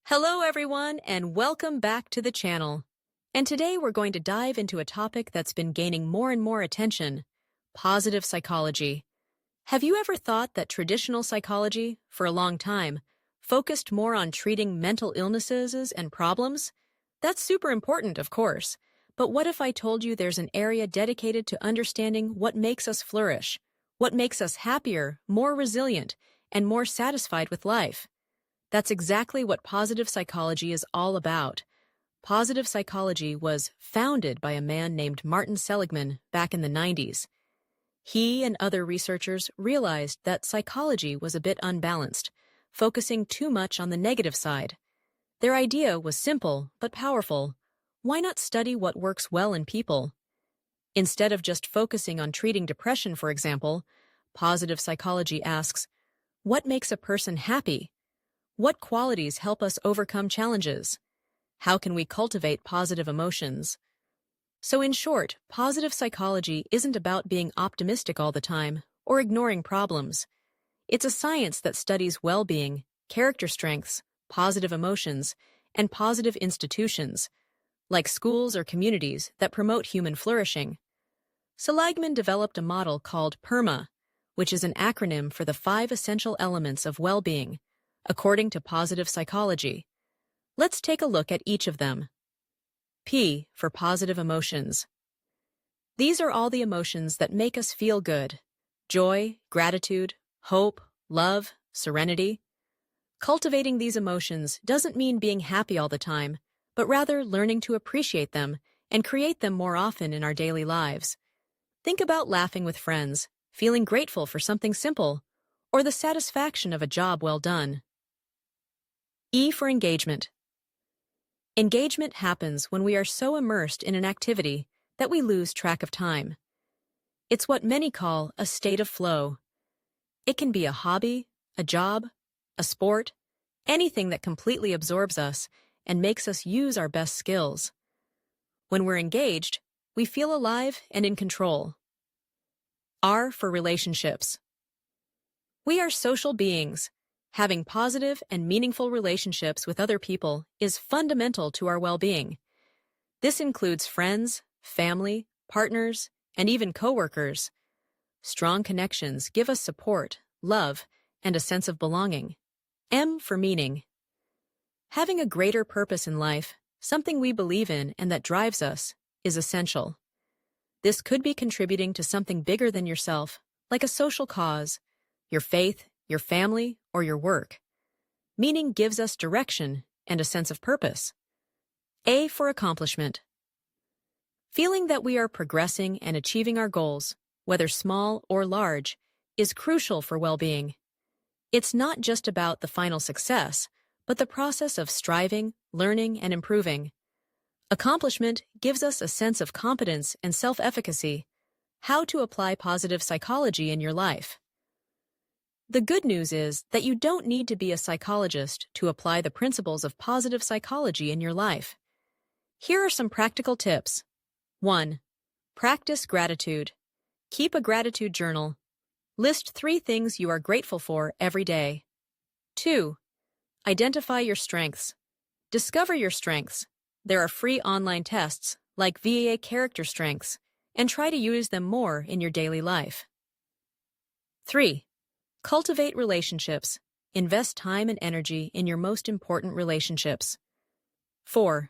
Hello everyone and welcome back to the channel. And today we're going to dive into a topic that's been gaining more and more attention, positive psychology. Have you ever thought that traditional psychology, for a long time, focused more on treating mental illnesses and problems? That's super important, of course. But what if I told you there's an area dedicated to understanding what makes us flourish, what makes us happier, more resilient, and more satisfied with life? That's exactly what positive psychology is all about. Positive psychology was founded by a man named Martin Seligman back in the 90s. He and other researchers realized that psychology was a bit unbalanced, focusing too much on the negative side. Their idea was simple but powerful. Why not study what works well in people? Instead of just focusing on treating depression, for example, positive psychology asks, what makes a person happy? What qualities help us overcome challenges? How can we cultivate positive emotions? So in short, positive psychology isn't about being optimistic all the time or ignoring problems. It's a science that studies well-being, character strengths, positive emotions, and positive institutions, like schools or communities that promote human flourishing. Seligman developed a model called PERMA, which is an acronym for the 5 essential elements of well-being, according to positive psychology. Let's take a look at each of them. P for positive emotions. These are all the emotions that make us feel good: joy, gratitude, hope, love, serenity. Cultivating these emotions doesn't mean being happy all the time, but rather learning to appreciate them and create them more often in our daily lives. Think about laughing with friends, feeling grateful for something simple, or the satisfaction of a job well done. E for engagement. Engagement happens when we are so immersed in an activity that we lose track of time. It's what many call a state of flow. It can be a hobby, a job, a sport, anything that completely absorbs us and makes us use our best skills. When we're engaged, we feel alive and in control. R for relationships. We are social beings. Having positive and meaningful relationships with other people is fundamental to our well-being. This includes friends, family, partners, and even coworkers. Strong connections give us support, love, and a sense of belonging. M for meaning. Having a greater purpose in life, something we believe in and that drives us, is essential. This could be contributing to something bigger than yourself, like a social cause, your faith, your family, or your work. Meaning gives us direction and a sense of purpose. A for accomplishment. Feeling that we are progressing and achieving our goals, whether small or large, is crucial for well-being. It's not just about the final success, but the process of striving, learning, and improving. Accomplishment gives us a sense of competence and self-efficacy. How to apply positive psychology in your life. The good news is that you don't need to be a psychologist to apply the principles of positive psychology in your life. Here are some practical tips. 1. Practice gratitude. Keep a gratitude journal. List 3 things you are grateful for every day. 2. Identify your strengths. Discover your strengths. There are free online tests, like VA character strengths, and try to use them more in your daily life. 3. Cultivate relationships. Invest time and energy in your most important relationships. 4.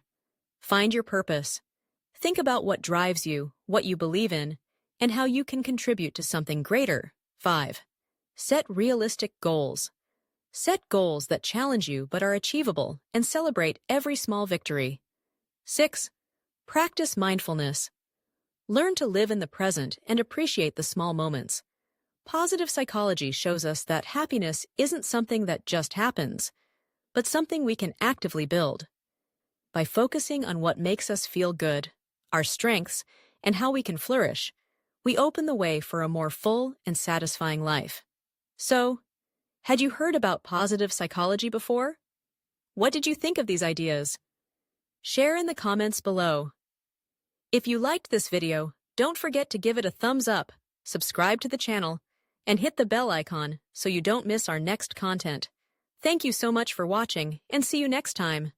Find your purpose. Think about what drives you, what you believe in, and how you can contribute to something greater. 5. Set realistic goals. Set goals that challenge you but are achievable and celebrate every small victory. 6. Practice mindfulness. Learn to live in the present and appreciate the small moments. Positive psychology shows us that happiness isn't something that just happens, but something we can actively build. By focusing on what makes us feel good, our strengths, and how we can flourish, we open the way for a more full and satisfying life. So, had you heard about positive psychology before? What did you think of these ideas? Share in the comments below. If you liked this video, don't forget to give it a thumbs up, subscribe to the channel, and hit the bell icon so you don't miss our next content. Thank you so much for watching, and see you next time.